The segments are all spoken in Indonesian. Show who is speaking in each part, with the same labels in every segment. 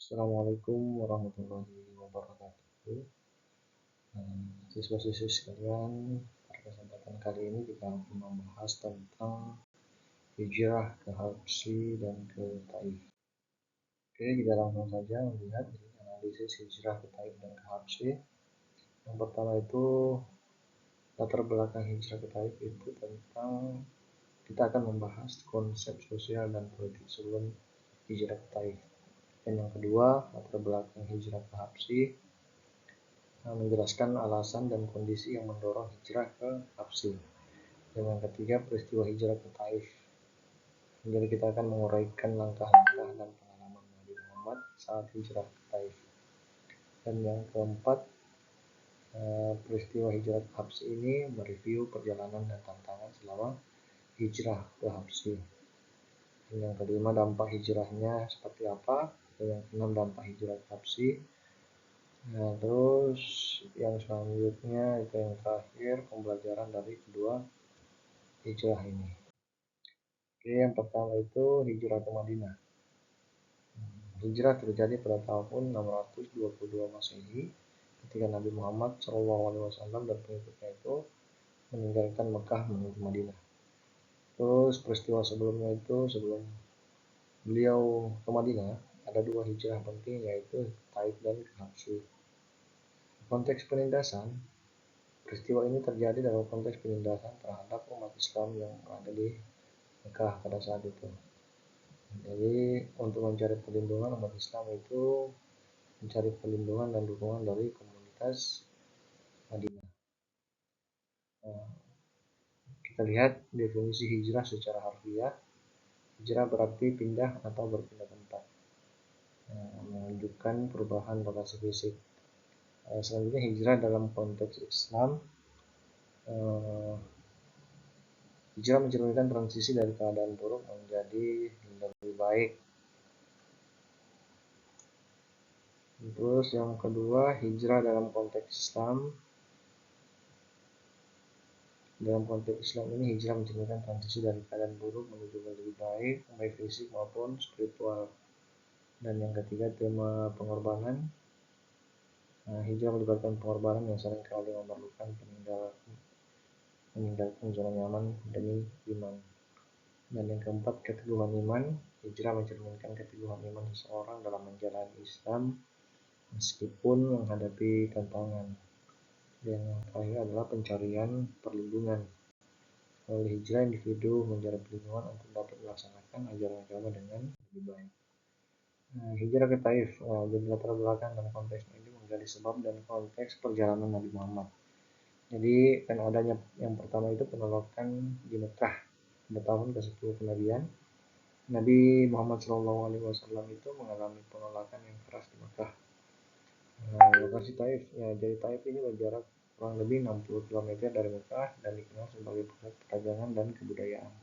Speaker 1: Assalamualaikum warahmatullahi wabarakatuh. Siswa-siswi sekalian, pada kesempatan kali ini kita akan membahas tentang hijrah ke Habsyi dan ke Taif. Oke, kita langsung saja melihat analisis hijrah ke Taif dan ke Habsyi. Yang pertama itu latar belakang hijrah ke Taif itu tentang kita akan membahas konsep sosial dan politik sebelum hijrah ke Taif. Dan yang kedua, latar belakang hijrah ke Habsyi, menjelaskan alasan dan kondisi yang mendorong hijrah ke Habsyi. Dan yang ketiga, peristiwa hijrah ke Taif. Jadi kita akan menguraikan langkah-langkah dan pengalaman Nabi Muhammad saat hijrah ke Taif. Dan yang keempat, peristiwa hijrah ke Habsyi ini mereview perjalanan dan tantangan selama hijrah ke Habsyi. Dan yang kelima, dampak hijrahnya seperti apa. Dan yang keenam, dampak hijrah ke Habsyi. Nah, terus yang selanjutnya itu yang terakhir, pembelajaran dari kedua hijrah ini. Oke, yang pertama itu hijrah ke Madinah. Hijrah terjadi pada tahun 622 Masehi ketika Nabi Muhammad SAW dan pengikutnya itu meninggalkan Mekah menuju Madinah. Terus peristiwa sebelumnya itu, sebelum beliau ke Madinah, ada dua hijrah penting, yaitu Taif dan ke Habsyi. Konteks penindasan, peristiwa ini terjadi dalam konteks penindasan terhadap umat Islam yang ada di Mekah pada saat itu. Jadi untuk mencari perlindungan, umat Islam itu mencari perlindungan dan dukungan dari komunitas Madinah. Nah, kita lihat definisi hijrah secara harfiah. Hijrah berarti pindah atau berpindah tempat, menunjukkan perubahan lokasi fisik. Selanjutnya hijrah dalam konteks Islam. Hijrah mencerminkan transisi dari keadaan buruk menjadi lebih baik. Terus yang kedua, hijrah dalam konteks Islam. Dalam konteks Islam ini, hijrah mencerminkan transisi dari keadaan buruk menuju lebih baik, baik fisik maupun spiritual. Dan yang ketiga, tema pengorbanan. Hijrah melibatkan pengorbanan yang seringkali memerlukan meninggalkan zona nyaman demi iman. Dan yang keempat, keteguhan iman. Hijrah mencerminkan keteguhan iman seseorang dalam menjalani Islam meskipun menghadapi tantangan. Dan yang terakhir adalah pencarian perlindungan. Melalui hijrah, individu mencari perlindungan untuk dapat melaksanakan ajaran agama dengan lebih baik. Hijrah ke Taif, jadi latar belakang dan konteks ini menjadi sebab dan konteks perjalanan Nabi Muhammad. Jadi kan adanya yang pertama itu penolakan di Mekah pada tahun ke-10 kenabian. Nabi Muhammad SAW itu mengalami penolakan yang keras di Mekah. Lokasi Taif, jadi Taif ini berjarak kurang lebih 60 km dari Mekah dan dikenal sebagai pusat perdagangan dan kebudayaan.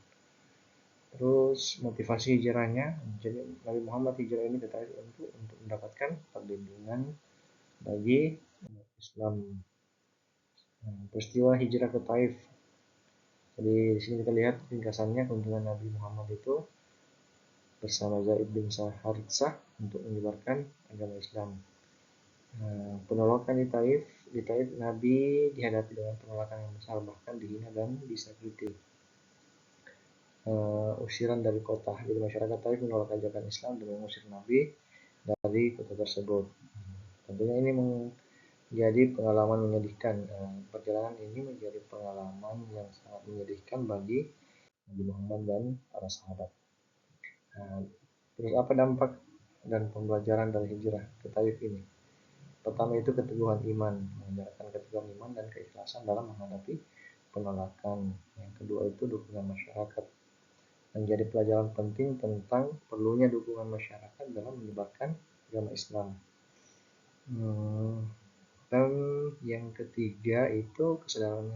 Speaker 1: Terus motivasi hijrahnya, jadi Nabi Muhammad hijrah ini ke Taif untuk mendapatkan perlindungan bagi umat Islam. Peristiwa hijrah ke Taif. Jadi di sini kita lihat ringkasannya, kunjungan Nabi Muhammad itu bersama Zaid bin Haritsah untuk menyebarkan agama Islam. Penolakan di Taif Nabi dihadapi dengan penolakan yang besar, bahkan dihina dan disakiti. Usiran dari kota, jadi masyarakat Taif menolak ajakan Islam dan mengusir Nabi dari kota tersebut. Tentunya ini menjadi pengalaman menyedihkan. Perjalanan ini menjadi pengalaman yang sangat menyedihkan bagi Nabi Muhammad dan para sahabat. Terus apa dampak dan pembelajaran dari hijrah ke Taif ini? Pertama itu keteguhan iman, mengajarkan keteguhan iman dan keikhlasan dalam menghadapi penolakan. Yang kedua itu dukungan masyarakat, menjadi pelajaran penting tentang perlunya dukungan masyarakat dalam menyebarkan agama Islam. Dan yang ketiga itu kesadaran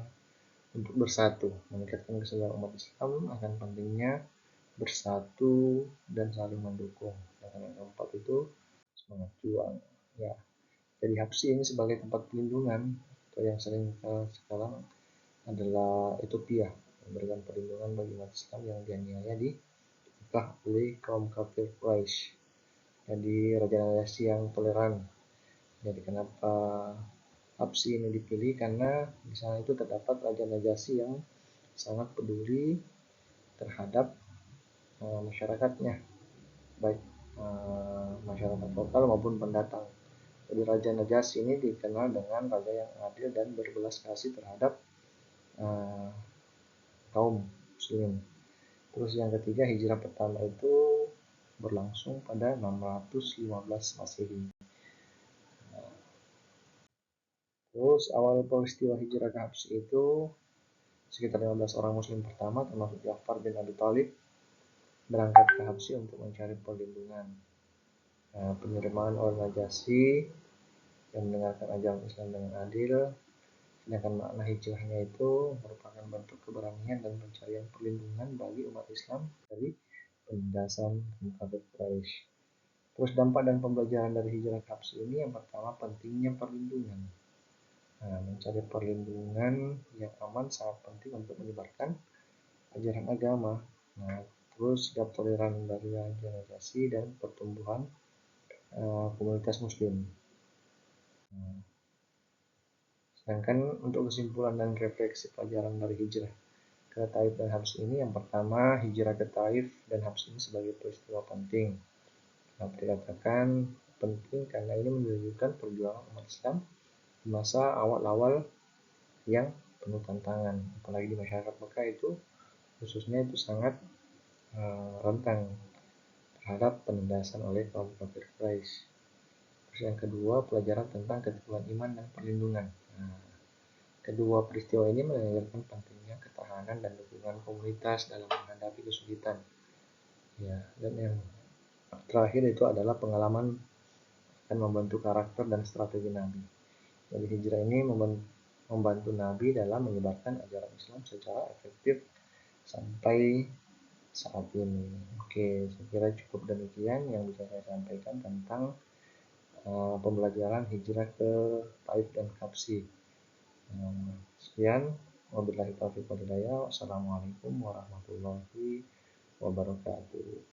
Speaker 1: untuk bersatu, meningkatkan kesadaran umat Islam akan pentingnya bersatu dan saling mendukung. Dan yang keempat itu semangat juang. Ya, jadi Habsyi ini sebagai tempat pelindungan atau yang sering sekarang adalah Ethiopia, memberikan perlindungan bagi umat Islam yang dianiaya di Mekah oleh kaum kafir Quraisy. Jadi Raja Najasyi yang toleran. Jadi kenapa Habsyi ini dipilih, karena di sana itu terdapat Raja Najasyi yang sangat peduli terhadap masyarakatnya, baik masyarakat lokal maupun pendatang. Jadi Raja Najasyi ini dikenal dengan raja yang adil dan berbelas kasih terhadap kaum muslimin. Terus yang ketiga, hijrah pertama itu berlangsung pada 615 Masehi. Terus awal peristiwa hijrah ke Habsyi itu sekitar 15 orang muslim pertama termasuk Ja'far bin Abi Thalib berangkat ke Habsyi untuk mencari perlindungan. Penerimaan oleh Najasyi yang mendengarkan ajaran Islam dengan adil, sedangkan makna hijrahnya itu merupakan bentuk keberanian dan pencarian perlindungan bagi umat Islam dari penindasan kafir Quraisy. Terus dampak dan pembelajaran dari hijrah ke Habsyi ini, yang pertama pentingnya perlindungan. Mencari perlindungan yang aman sangat penting untuk menyebarkan ajaran agama. Terus sikap toleran dari Najasyi dan pertumbuhan komunitas muslim. Sedangkan untuk kesimpulan dan refleksi pelajaran dari hijrah ke Taif dan Habsyi ini, yang pertama, hijrah ke Taif dan Habsyi ini sebagai peristiwa penting. Dapat dikatakan penting karena ini menunjukkan perjuangan umat Islam di masa awal-awal yang penuh tantangan, apalagi di masyarakat Mekah itu khususnya itu sangat rentan terhadap penindasan oleh kaum kafir Quraisy. Terus yang kedua, pelajaran tentang keteguhan iman dan perlindungan. Kedua peristiwa ini mengajarkan pentingnya ketahanan dan dukungan komunitas dalam menghadapi kesulitan. Ya, dan yang terakhir itu adalah pengalaman akan membentuk karakter dan strategi Nabi. Jadi hijrah ini membantu Nabi dalam menyebarkan ajaran Islam secara efektif sampai saat ini. Oke, saya kira cukup demikian yang bisa saya sampaikan tentang pembelajaran hijrah ke Taif dan Habsyi. Sekian, wabillahi taufiq wal hidayah. Wassalamualaikum warahmatullahi wabarakatuh.